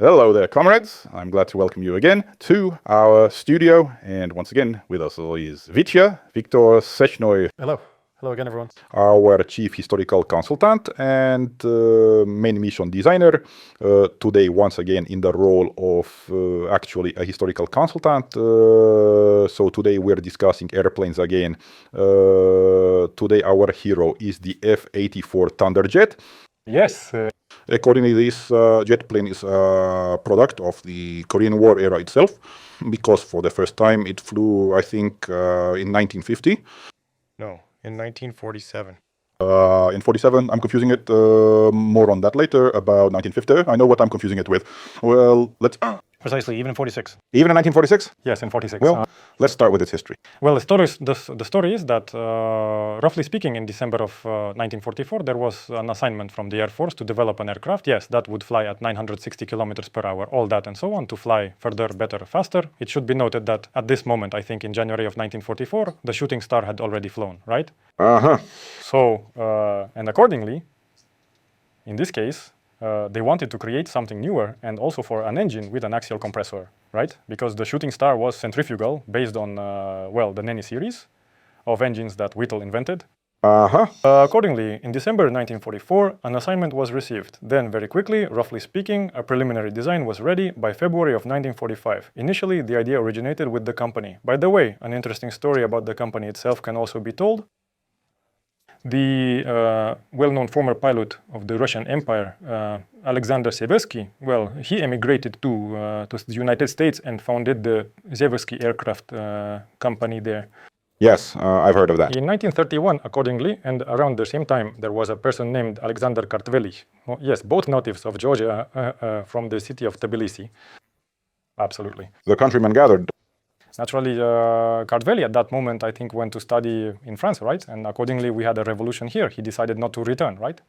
Hello there, comrades. I'm glad to welcome you again to our studio. And once again, with us is Victor Sechnoi. Hello. Hello again, everyone. Our chief historical consultant and main mission designer. Today, once again, in the role of actually a historical consultant. So today we're discussing airplanes again. Today our hero is the F-84 Thunderjet. Yes. Accordingly, this jet plane is a product of the Korean War era itself, because for the first time it flew, I think, in 1950. No, in 1947. In 47, I'm confusing it. More on that later, about 1950. I know what I'm confusing it with. Well, let's... Precisely, even in 46. Even in 1946? Yes, in 46. Well, let's start with its history. Well, the story is that, roughly speaking, in December of 1944, there was an assignment from the Air Force to develop an aircraft, yes, that would fly at 960 kilometers per hour, all that and so on, to fly further, better, faster. It should be noted that at this moment, I think in January of 1944, the Shooting Star had already flown, right? Uh-huh. So, and accordingly, in this case, they wanted to create something newer and also for an engine with an axial compressor, right? Because the Shooting Star was centrifugal based on, well, the Nenni series of engines that Whittle invented. Uh-huh. Accordingly, in December 1944, an assignment was received. Then, very quickly, roughly speaking, a preliminary design was ready by February of 1945. Initially, the idea originated with the company. By the way, an interesting story about the company itself can also be told. The well-known former pilot of the Russian Empire, Alexander Seversky, well, he emigrated to the United States and founded the Seversky Aircraft company there. Yes, I've heard of that. In 1931, accordingly, and around the same time, there was a person named Alexander Kartveli. Well, yes, both natives of Georgia from the city of Tbilisi. Absolutely. The countrymen gathered. Naturally, Kartveli at that moment, I think, went to study in France, right? And accordingly, we had a revolution here. He decided not to return, right?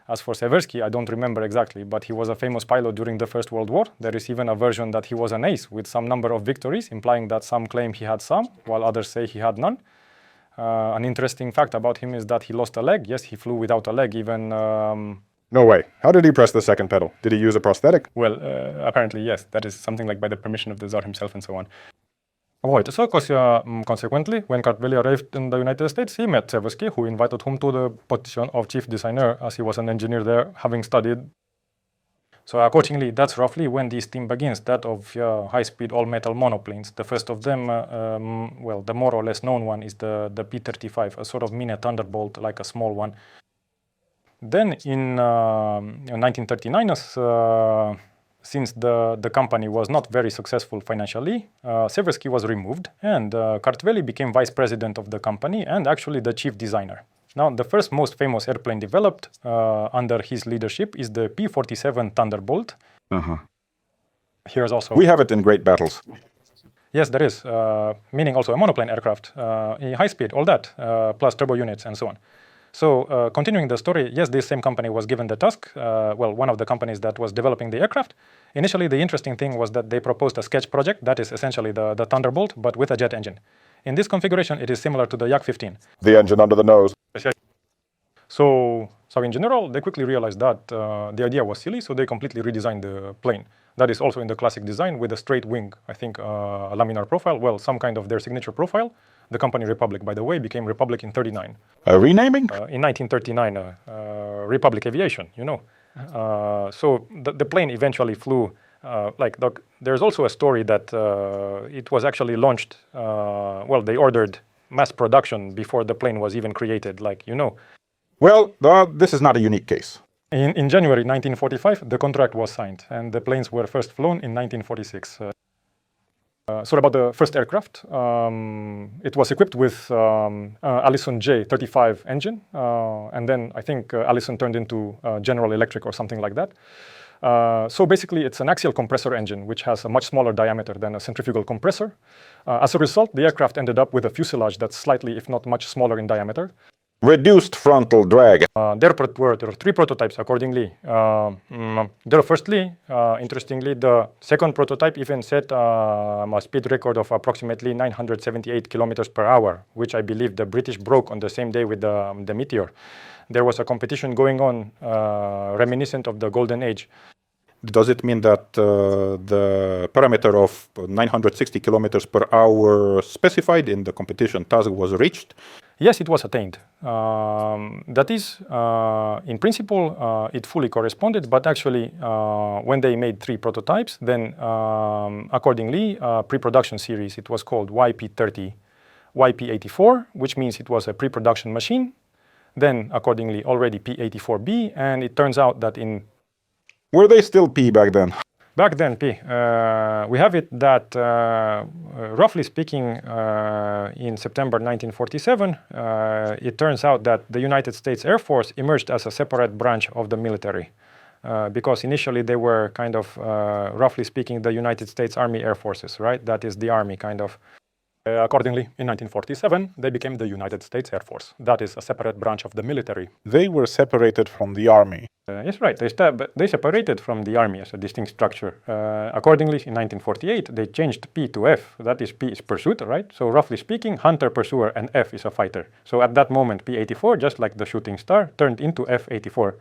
As for Seversky, I don't remember exactly, but he was a famous pilot during the First World War. There is even a version that he was an ace with some number of victories, implying that some claim he had some, while others say he had none. An interesting fact about him is that he lost a leg. Yes, he flew without a leg, even... No way. How did he press the second pedal? Did he use a prosthetic? Well, apparently, yes. That is something like by the permission of the Tsar himself and so on. Right, so consequently, when Kartveli arrived in the United States, he met Seversky, who invited him to the position of chief designer, as he was an engineer there, having studied. So accordingly, that's roughly when this team begins, that of high-speed all-metal monoplanes. The first of them, well, the more or less known one is the P-35, a sort of mini Thunderbolt, like a small one. Then in 1939, since the company was not very successful financially, Seversky was removed, and Kartveli became vice president of the company and actually the chief designer. Now, the first most famous airplane developed under his leadership is the P-47 Thunderbolt. Uh-huh. Here's also... We have it in great battles. Yes, there is, meaning also a monoplane aircraft, high speed, all that, plus turbo units and so on. So, continuing the story, yes, this same company was given the task, well, one of the companies that was developing the aircraft. Initially, the interesting thing was that they proposed a sketch project, that is essentially the Thunderbolt, but with a jet engine. In this configuration, it is similar to the Yak-15. The engine under the nose. So in general, they quickly realized that the idea was silly, so they completely redesigned the plane. That is also in the classic design with a straight wing, I think a laminar profile, well, some kind of their signature profile. The company Republic, by the way, became Republic in 1939. A renaming? In 1939, Republic Aviation, you know. So the plane eventually flew, there's also a story that it was actually launched, well, they ordered mass production before the plane was even created, like, you know. Well, this is not a unique case. In January 1945, the contract was signed, and the planes were first flown in 1946. So about the first aircraft, it was equipped with Allison J-35 engine, and then I think Allison turned into General Electric or something like that. So basically, it's an axial compressor engine, which has a much smaller diameter than a centrifugal compressor. As a result, the aircraft ended up with a fuselage that's slightly, if not much smaller in diameter. Reduced frontal drag. There were three prototypes accordingly. Firstly, interestingly, the second prototype even set a speed record of approximately 978 kilometers per hour, which I believe the British broke on the same day with the Meteor. There was a competition going on reminiscent of the Golden Age. Does it mean that the parameter of 960 kilometers per hour specified in the competition task was reached? Yes, it was attained. That is, in principle, it fully corresponded, but actually, when they made 3 prototypes, then accordingly, pre-production series, it was called YP30, YP84, which means it was a pre-production machine. Then, accordingly, already P84B, and it turns out that in... Were they still P back then? Back then, P. We have it that, roughly speaking, in September 1947, it turns out that the United States Air Force emerged as a separate branch of the military. Because initially they were kind of, roughly speaking, the United States Army Air Forces, right? That is the Army, kind of. Accordingly, in 1947, they became the United States Air Force. That is a separate branch of the military. They were separated from the Army. Yes, right. They separated from the Army as a distinct structure. Accordingly, in 1948, they changed P to F. That is, P is pursuit, right? So roughly speaking, hunter, pursuer, and F is a fighter. So at that moment, P-84, just like the shooting star, turned into F-84.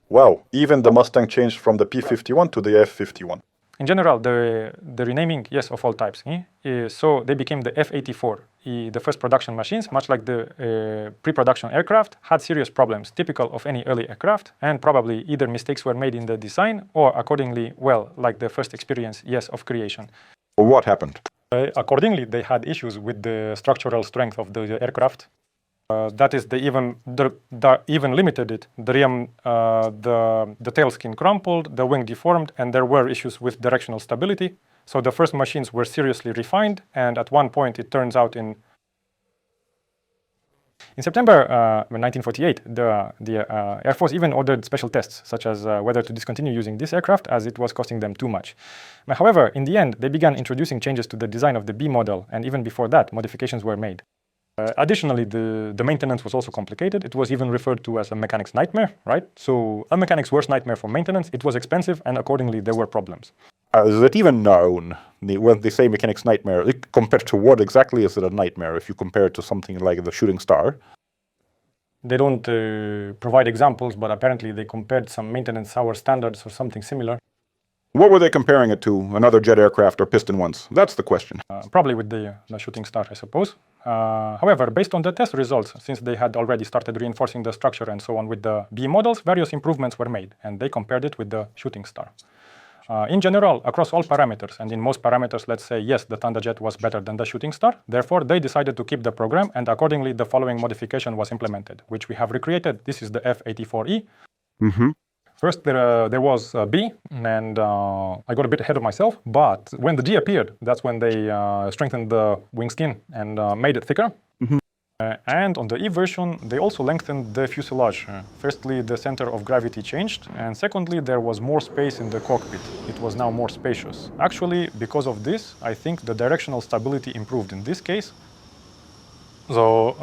Wow, even the Mustang changed from the P-51 to the F-51. In general, the renaming, yes, of all types. So they became the F-84. The first production machines, much like the pre-production aircraft, had serious problems, typical of any early aircraft, and probably either mistakes were made in the design, or accordingly, well, like the first experience, yes, of creation. What happened? Accordingly, they had issues with the structural strength of the aircraft. That is, they even limited it. The tail skin crumpled, the wing deformed, and there were issues with directional stability. So the first machines were seriously refined, and at one point it turns out in September 1948, the Air Force even ordered special tests, such as whether to discontinue using this aircraft as it was costing them too much. However, in the end, they began introducing changes to the design of the B model, and even before that, modifications were made. Additionally, the maintenance was also complicated. It was even referred to as a mechanic's nightmare, right? So a mechanic's worst nightmare for maintenance. It was expensive, and accordingly, there were problems. Is it even known, when they say mechanic's nightmare, compared to what exactly is it a nightmare if you compare it to something like the shooting star? They don't provide examples, but apparently they compared some maintenance hour standards or something similar. What were they comparing it to? Another jet aircraft or piston ones? That's the question. Probably with the shooting star, I suppose. However, based on the test results, since they had already started reinforcing the structure and so on with the B models, various improvements were made, and they compared it with the shooting star. In general, across all parameters, and in most parameters, let's say, yes, the Thunderjet was better than the shooting star. Therefore, they decided to keep the program, and accordingly, the following modification was implemented, which we have recreated. This is the F-84E. Mm-hmm. First, there was B, and I got a bit ahead of myself, but when the G appeared, that's when they strengthened the wing skin and made it thicker. Mm-hmm. And on the E version, they also lengthened the fuselage. Firstly, the center of gravity changed, and secondly, there was more space in the cockpit. It was now more spacious. Actually, because of this, I think the directional stability improved in this case. So,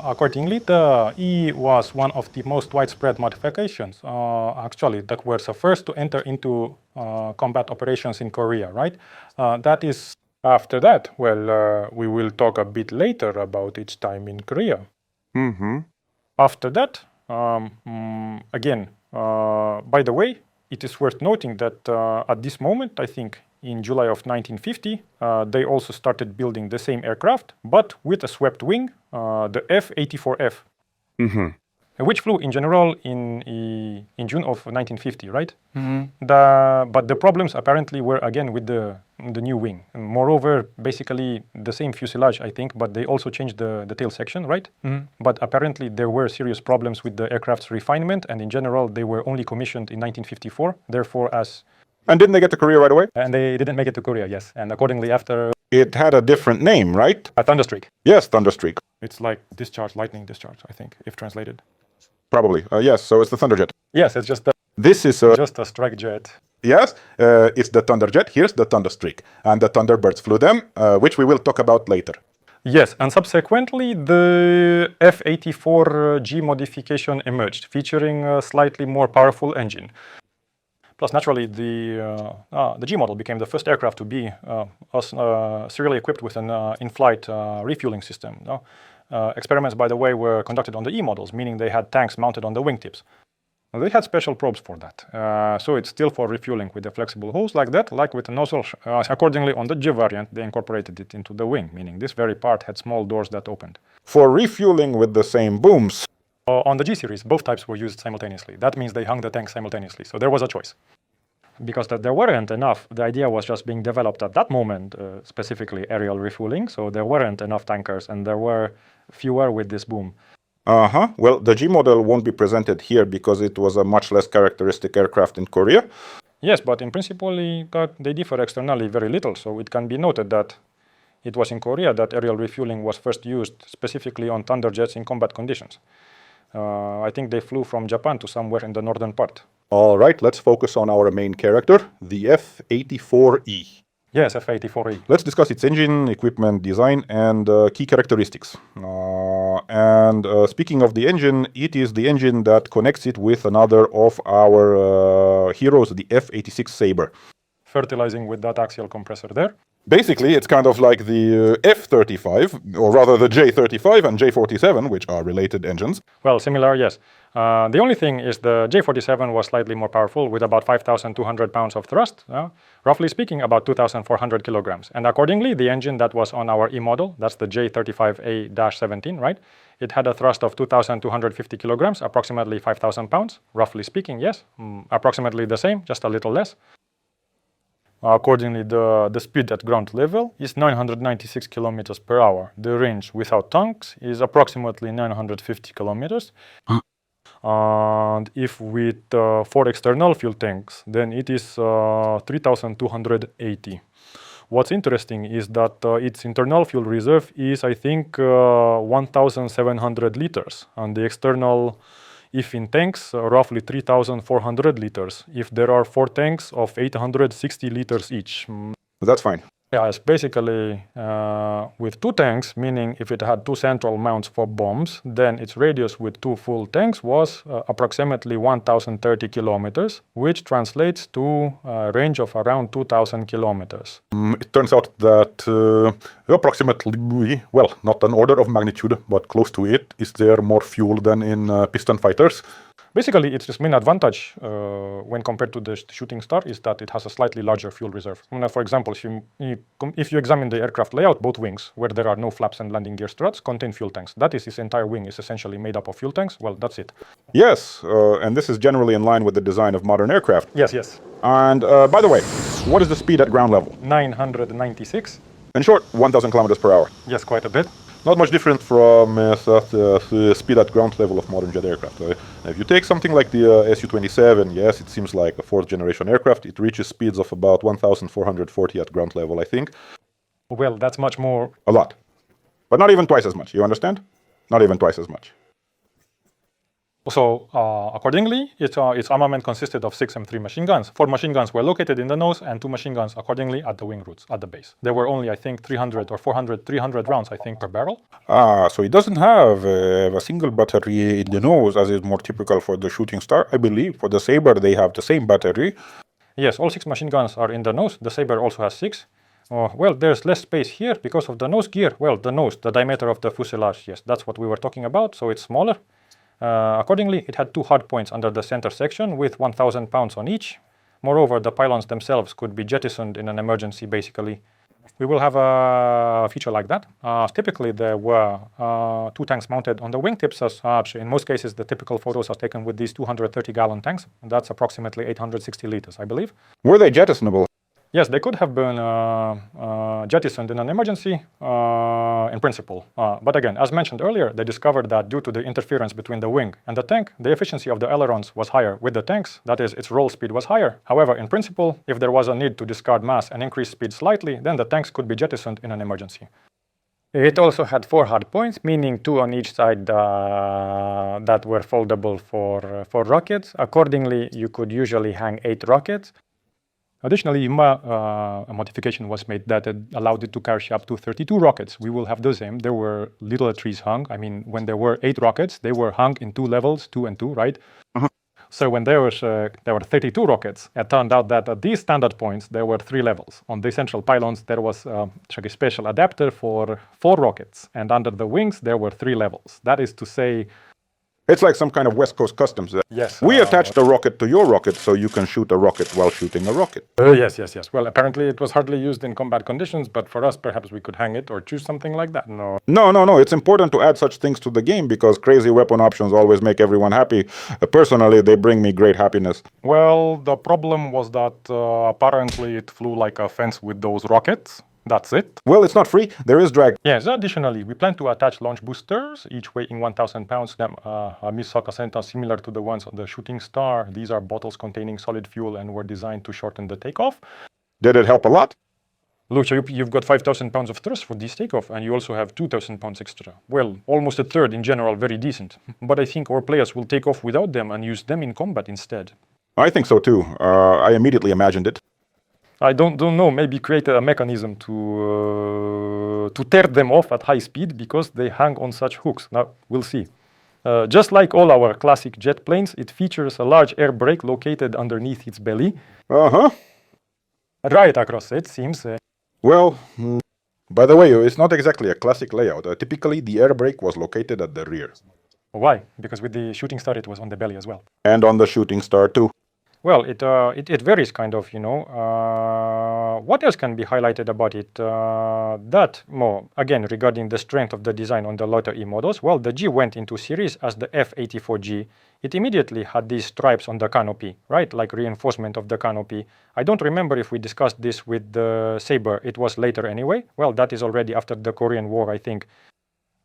accordingly, the E was one of the most widespread modifications, actually, that were the first to enter into combat operations in Korea, right? That is, after that, well, we will talk a bit later about its time in Korea. Mm-hmm. After that, again, by the way, it is worth noting that at this moment, I think, in July of 1950, they also started building the same aircraft, but with a swept wing, the F-84F, Mm-hmm. which flew in general in June of 1950, right? Mm-hmm. But the problems apparently were again with the new wing. And moreover, basically the same fuselage, I think, but they also changed the tail section, right? Mm-hmm. But apparently there were serious problems with the aircraft's refinement, and in general, they were only commissioned in 1954. Therefore, And didn't they get to Korea right away? And they didn't make it to Korea, yes. And accordingly, after... It had a different name, right? A Thunderstreak. Yes, Thunderstreak. It's like discharge, lightning discharge, I think, if translated. Probably. Yes, so it's the Thunderjet. Yes, it's just This is just a strike jet. Yes, it's the Thunderjet. Here's the Thunderstreak. And the Thunderbirds flew them, which we will talk about later. Yes, and subsequently, the F-84G modification emerged, featuring a slightly more powerful engine. Plus, naturally, the G model became the first aircraft to be serially equipped with an in-flight refueling system. Experiments, by the way, were conducted on the E models, meaning they had tanks mounted on the wingtips. They had special probes for that. So it's still for refueling with a flexible hose like that, like with the nozzle. Accordingly, on the G variant, they incorporated it into the wing, meaning this very part had small doors that opened. For refueling with the same booms. On the G series, both types were used simultaneously. That means they hung the tank simultaneously. So there was a choice. Because there weren't enough, the idea was just being developed at that moment, specifically aerial refueling. So there weren't enough tankers, and there were fewer with this boom. Well, the G model won't be presented here because it was a much less characteristic aircraft in Korea. Yes, but in principle, they differ externally very little. So it can be noted that it was in Korea that aerial refueling was first used specifically on Thunderjets in combat conditions. I think they flew from Japan to somewhere in the northern part. All right, let's focus on our main character, the F-84E. Yes, F-84E. Let's discuss its engine, equipment, design, and key characteristics. Speaking of the engine, it is the engine that connects it with another of our heroes, the F-86 Sabre. Fertilizing with that axial compressor there. Basically, it's kind of like the F-35, or rather the J-35 and J-47, which are related engines. Well, similar, yes. The only thing is the J-47 was slightly more powerful with about 5,200 pounds of thrust, roughly speaking about 2,400 kilograms. And accordingly, the engine that was on our E model, that's the J-35A-17, right? It had a thrust of 2,250 kilograms, approximately 5,000 pounds, roughly speaking, yes. Approximately the same, just a little less. Accordingly, the speed at ground level is 996 kilometers per hour. The range without tanks is approximately 950 kilometers. And if with 4 external fuel tanks, then it is 3,280. What's interesting is that its internal fuel reserve is, I think, 1,700 liters, and the external, if in tanks, roughly 3,400 liters. If there are 4 tanks of 860 liters each. That's fine. Yeah, it's basically with 2 tanks, meaning if it had 2 central mounts for bombs, then its radius with 2 full tanks was approximately 1,030 kilometers, which translates to a range of around 2,000 kilometers. It turns out that approximately, well, not an order of magnitude, but close to it, is there more fuel than in piston fighters. Basically, its main advantage when compared to the Shooting Star is that it has a slightly larger fuel reserve. For example, if you examine the aircraft layout, both wings, where there are no flaps and landing gear struts, contain fuel tanks. That is, its entire wing is essentially made up of fuel tanks. Well, that's it. Yes, and this is generally in line with the design of modern aircraft. Yes, yes. And by the way, what is the speed at ground level? 996. In short, 1,000 kilometers per hour. Yes, quite a bit. Not much different from the speed at ground level of modern jet aircraft. If you take something like the Su-27, yes, it seems like a 4th generation aircraft. It reaches speeds of about 1,440 at ground level, I think. Well, that's much more. A lot. But not even twice as much, you understand? Not even twice as much. So, accordingly, its armament consisted of 6 M3 machine guns. 4 machine guns were located in the nose, and 2 machine guns, accordingly, at the wing roots, at the base. There were only, I think, 300 or 300 rounds, I think, per barrel. So it doesn't have a single battery in the nose, as is more typical for the Shooting Star. I believe for the Sabre, they have the same battery. Yes, all 6 machine guns are in the nose. The Sabre also has 6. Well, there's less space here because of the nose gear. Well, the nose, the diameter of the fuselage, yes, that's what we were talking about, so it's smaller. Accordingly, it had 2 hard points under the center section with 1,000 pounds on each. Moreover, the pylons themselves could be jettisoned in an emergency, basically. We will have a feature like that. Typically, there were 2 tanks mounted on the wingtips as such. In most cases, the typical photos are taken with these 230-gallon tanks. That's approximately 860 liters, I believe. Were they jettisonable? Yes, they could have been jettisoned in an emergency, in principle. But again, as mentioned earlier, they discovered that due to the interference between the wing and the tank, the efficiency of the ailerons was higher with the tanks. That is, its roll speed was higher. However, in principle, if there was a need to discard mass and increase speed slightly, then the tanks could be jettisoned in an emergency. It also had 4 hard points, meaning 2 on each side that were foldable for rockets. Accordingly, you could usually hang 8 rockets. Additionally, a modification was made that allowed it to carry up to 32 rockets. We will have the same. There were little trees hung. I mean, when there were 8 rockets, they were hung in 2 levels, 2 and 2, right? So when there were 32 rockets, it turned out that at these standard points, there were 3 levels. On the central pylons, there was a special adapter for 4 rockets. And under the wings, there were 3 levels. That is to say, It's like some kind of West Coast customs. Yes. We attached a rocket to your rocket so you can shoot a rocket while shooting a rocket. Yes. Well, apparently it was hardly used in combat conditions, but for us, perhaps we could hang it or choose something like that. No. No. It's important to add such things to the game because crazy weapon options always make everyone happy. Personally, they bring me great happiness. Well, the problem was that apparently it flew like a fence with those rockets. That's it. Well, it's not free. There is drag. Yes, additionally, we plan to attach launch boosters, each weighing 1,000 pounds, a missile placenta similar to the ones on the Shooting Star. These are bottles containing solid fuel and were designed to shorten the takeoff. Did it help a lot? Look, so you've got 5,000 pounds of thrust for this takeoff, and you also have 2,000 pounds extra. Well, almost a third in general, very decent. But I think our players will take off without them and use them in combat instead. I think so too. I immediately imagined it. I don't know, maybe create a mechanism to tear them off at high speed because they hang on such hooks. Now, we'll see. Just like all our classic jet planes, it features a large air brake located underneath its belly. Uh-huh. Right across it, seems. Well, by the way, it's not exactly a classic layout. Typically, the air brake was located at the rear. Why? Because with the Shooting Star, it was on the belly as well. And on the Shooting Star too. Well, it varies kind of, you know. What else can be highlighted about it? That more, again, regarding the strength of the design on the Loiter E models, well, the G went into series as the F-84G. It immediately had these stripes on the canopy, right? Like reinforcement of the canopy. I don't remember if we discussed this with the Sabre. It was later anyway. Well, that is already after the Korean War, I think.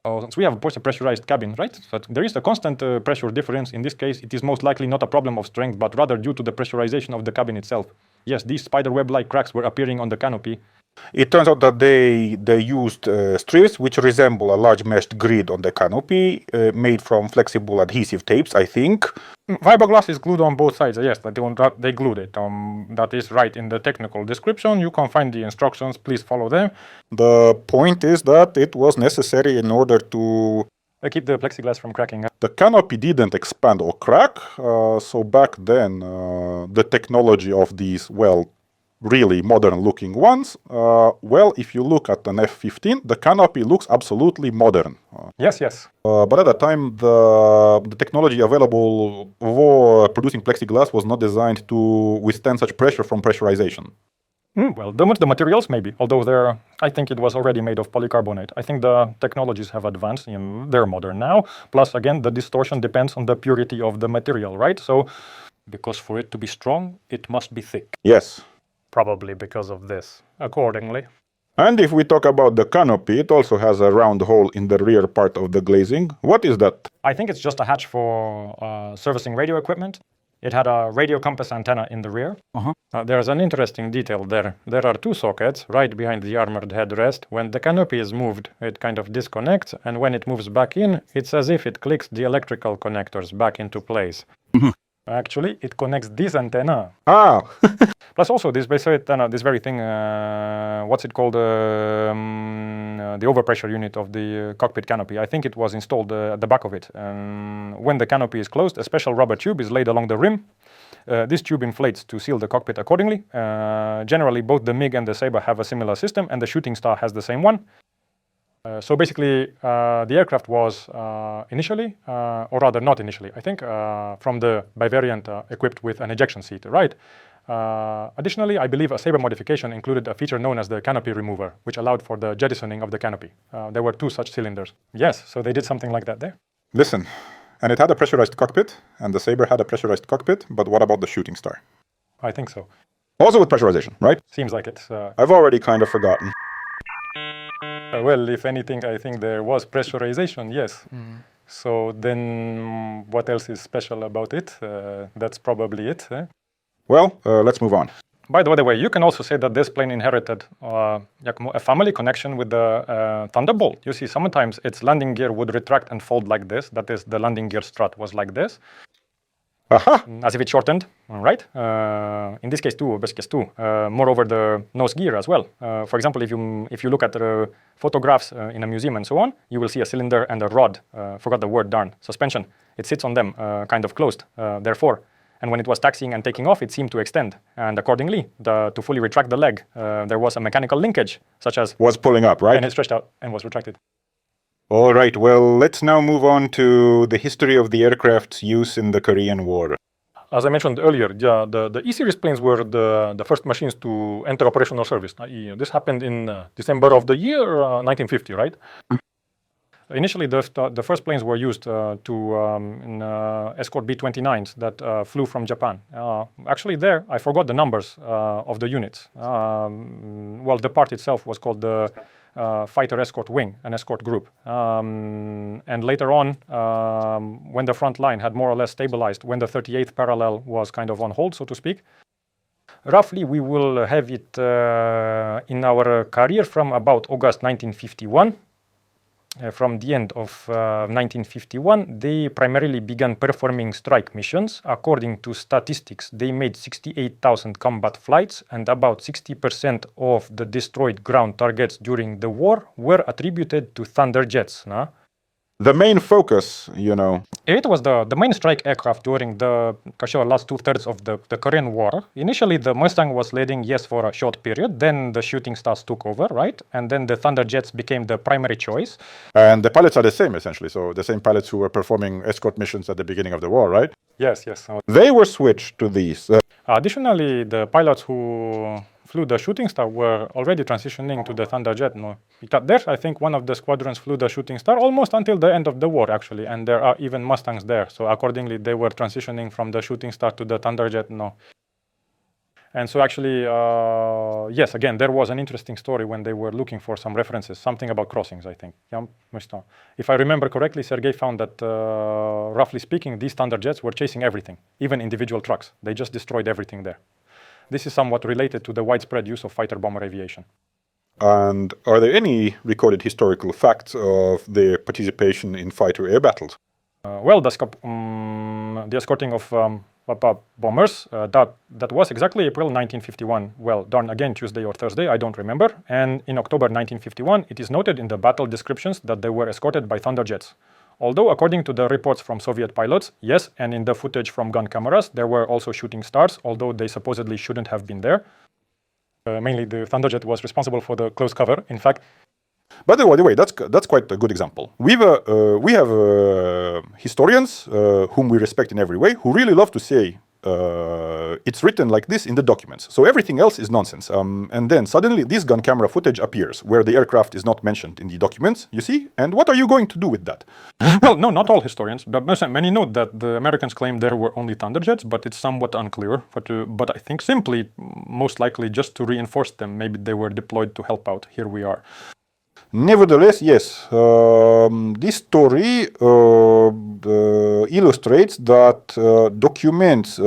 Since we have a pressurized cabin, right? But there is a constant pressure difference. In this case, it is most likely not a problem of strength, but rather due to the pressurization of the cabin itself. Yes, these spiderweb-like cracks were appearing on the canopy. It turns out that they used strips which resemble a large meshed grid on the canopy, made from flexible adhesive tapes, I think. Fiberglass is glued on both sides, yes, they glued it. That is right in the technical description. You can find the instructions, please follow them. The point is that it was necessary in order to keep the plexiglass from cracking. The canopy didn't expand or crack, so back then the technology of these, well, really modern-looking ones, well, if you look at an F-15, the canopy looks absolutely modern. Yes. But at the time, the technology available for producing plexiglass was not designed to withstand such pressure from pressurization. Well, the materials maybe, although I think it was already made of polycarbonate. I think the technologies have advanced, they're modern now. Plus, again, the distortion depends on the purity of the material, right? So, because for it to be strong, it must be thick. Yes. Probably because of this, accordingly. And if we talk about the canopy, it also has a round hole in the rear part of the glazing. What is that? I think it's just a hatch for servicing radio equipment. It had a radio compass antenna in the rear. There's an interesting detail there. There are two sockets right behind the armored headrest. When the canopy is moved, it kind of disconnects, and when it moves back in, it's as if it clicks the electrical connectors back into place. Actually, it connects this antenna. Plus also this basic antenna, this very thing, what's it called? The overpressure unit of the cockpit canopy. I think it was installed at the back of it. When the canopy is closed, a special rubber tube is laid along the rim. This tube inflates to seal the cockpit accordingly. Generally, both the MiG and the Sabre have a similar system, and the Shooting Star has the same one. So basically, the aircraft was initially, or rather not initially, I think, from the Bavarian equipped with an ejection seat, right? Additionally, I believe a Sabre modification included a feature known as the canopy remover, which allowed for the jettisoning of the canopy. There were two such cylinders. Yes, so they did something like that there. Listen, and it had a pressurized cockpit, and the Sabre had a pressurized cockpit, but what about the Shooting Star? I think so. Also with pressurization, right? Seems like it. I've already kind of forgotten. Well, if anything, I think there was pressurization, yes. So then what else is special about it? That's probably it. Well, let's move on. By the way, you can also say that this plane inherited a family connection with the Thunderbolt. You see, sometimes its landing gear would retract and fold like this. That is, the landing gear strut was like this. As if it shortened, right? In this case too, or best case too. Moreover, the nose gear as well. For example, if you look at the photographs in a museum and so on, you will see a cylinder and a rod. Forgot the word, darn. Suspension. It sits on them, kind of closed. Therefore, and when it was taxiing and taking off, it seemed to extend. And accordingly, to fully retract the leg, there was a mechanical linkage, such as was pulling up, right? And it stretched out and was retracted. All right, well, let's now move on to the history of the aircraft's use in the Korean War. As I mentioned earlier, yeah, the E-series planes were the first machines to enter operational service. This happened in December of the year 1950, right? Initially, the first planes were used to escort B-29s that flew from Japan. Actually, there, I forgot the numbers of the units. Well, the part itself was called the Fighter Escort Wing, an escort group. And later on, when the front line had more or less stabilized, when the 38th parallel was kind of on hold, so to speak, roughly we will have it in our career from about August 1951. From the end of 1951, they primarily began performing strike missions. According to statistics, they made 68,000 combat flights, and about 60% of the destroyed ground targets during the war were attributed to Thunderjets. The main focus, you know. It was the main strike aircraft during the last 2/3 of the Korean War. Initially, the Mustang was leading, yes, for a short period. Then the Shooting Stars took over, right? And then the Thunderjets became the primary choice. And the pilots are the same, essentially. So the same pilots who were performing escort missions at the beginning of the war, right? Yes. They were switched to these. Additionally, the pilots who flew the Shooting Star were already transitioning to the Thunderjet. There, I think one of the squadrons flew the Shooting Star almost until the end of the war, actually, and there are even Mustangs there. So accordingly, they were transitioning from the Shooting Star to the Thunderjet. And so actually, yes, again, there was an interesting story when they were looking for some references, something about crossings, I think. If I remember correctly, Sergei found that, roughly speaking, these Thunderjets were chasing everything, even individual trucks. They just destroyed everything there. This is somewhat related to the widespread use of fighter-bomber aviation. And are there any recorded historical facts of their participation in fighter air battles? Well, the escorting of bombers, that was exactly April 1951. Well, done again Tuesday or Thursday, I don't remember. And in October 1951, it is noted in the battle descriptions that they were escorted by Thunderjets. Although, according to the reports from Soviet pilots, yes, and in the footage from gun cameras, there were also Shooting Stars, although they supposedly shouldn't have been there. Mainly, the Thunderjet was responsible for the close cover. In fact, by the way, that's quite a good example. We have historians whom we respect in every way, who really love to say it's written like this in the documents. So everything else is nonsense. And then suddenly this gun camera footage appears where the aircraft is not mentioned in the documents, you see? And what are you going to do with that? Well, no, not all historians, but many note that the Americans claim there were only Thunderjets, but it's somewhat unclear. But I think simply, most likely just to reinforce them, maybe they were deployed to help out. Here we are. Nevertheless, yes, this story illustrates that documents,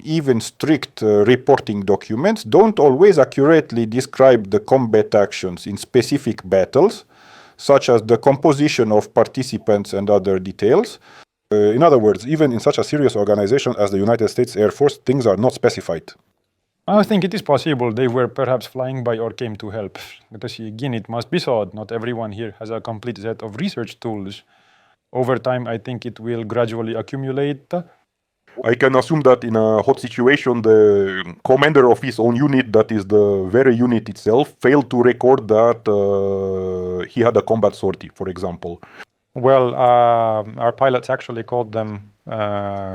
even strict reporting documents, don't always accurately describe the combat actions in specific battles, such as the composition of participants and other details. In other words, even in such a serious organization as the United States Air Force, things are not specified. I think it is possible they were perhaps flying by or came to help. Because again, it must be thought, not everyone here has a complete set of research tools. Over time, I think it will gradually accumulate. I can assume that in a hot situation, the commander of his own unit, that is the very unit itself, failed to record that he had a combat sortie, for example. Well, our pilots actually called them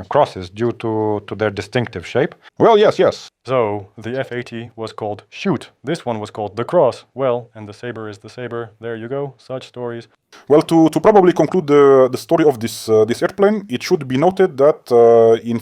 crosses due to their distinctive shape. Well, yes. So the F-80 was called Shoot. This one was called the Cross. Well, and the Sabre is the Sabre. There you go. Such stories. Well, to probably conclude the story of this airplane, it should be noted that in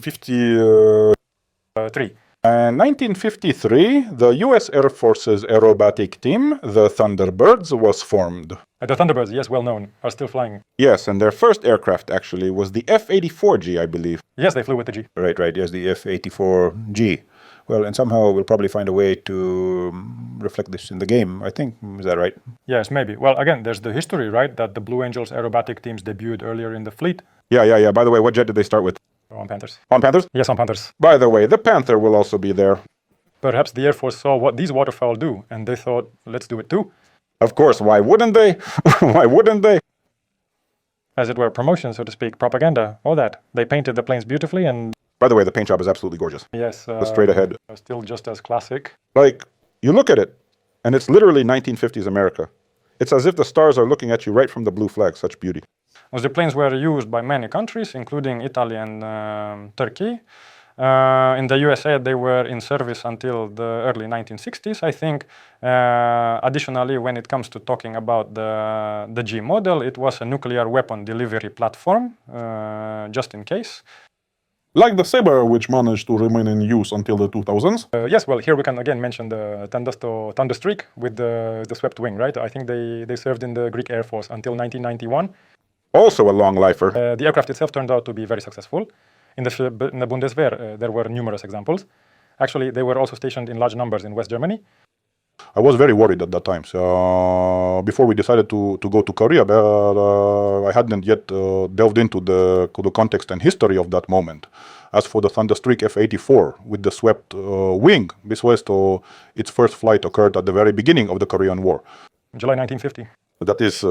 1953, the U.S. Air Force's aerobatic team, the Thunderbirds, was formed. The Thunderbirds, yes, well known, are still flying. Yes, and their first aircraft actually was the F-84G, I believe. Yes, they flew with the G. Right, yes, the F-84G. Well, and somehow we'll probably find a way to reflect this in the game, I think. Is that right? Yes, maybe. Well, again, there's the history, right, that the Blue Angels aerobatic teams debuted earlier in the fleet. Yeah. By the way, what jet did they start with? On Panthers. On Panthers? Yes, on Panthers. By the way, the Panther will also be there. Perhaps the Air Force saw what these waterfowl do, and they thought, let's do it too. Of course, why wouldn't they? Why wouldn't they? As it were, promotion, so to speak, propaganda, all that. They painted the planes beautifully and... By the way, the paint job is absolutely gorgeous. Yes. Straight ahead. Still just as classic. Like, you look at it, and it's literally 1950s America. It's as if the stars are looking at you right from the blue flag. Such beauty. The planes were used by many countries, including Italy and Turkey. In the USA, they were in service until the early 1960s, I think. Additionally, when it comes to talking about the G model, it was a nuclear weapon delivery platform, just in case. Like the Sabre, which managed to remain in use until the 2000s. Yes, well, here we can again mention the Thunderstreak with the swept wing, right? I think they served in the Greek Air Force until 1991. Also a long lifer. The aircraft itself turned out to be very successful. In the Bundeswehr, there were numerous examples. Actually, they were also stationed in large numbers in West Germany. I was very worried at that time. So before we decided to go to Korea, I hadn't yet delved into the context and history of that moment. As for the Thunderstreak F-84 with the swept wing, this was its first flight occurred at the very beginning of the Korean War. July 1950. That is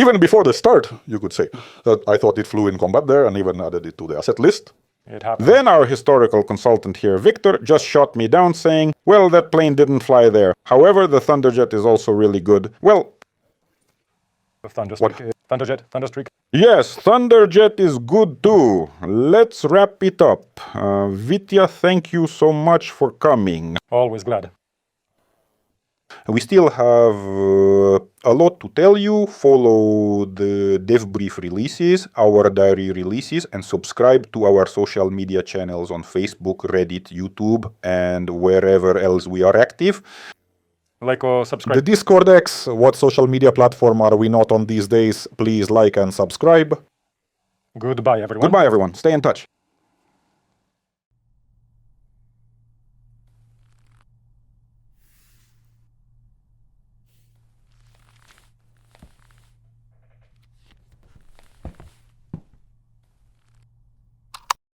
even before the start, you could say. I thought it flew in combat there and even added it to the asset list. It happened. Then our historical consultant here, Victor, just shot me down saying, well, that plane didn't fly there. However, the Thunderjet is also really good. Well, Thunderjet, Thunderstreak. yes, Thunderjet is good too. Let's wrap it up. Vitya, thank you so much for coming. Always glad. We still have a lot to tell you. Follow the Dev Brief releases, our diary releases, and subscribe to our social media channels on Facebook, Reddit, YouTube, and wherever else we are active. Like or subscribe. The Discord X, what social media platform are we not on these days? Please like and subscribe. Goodbye, everyone. Goodbye, everyone. Stay in touch.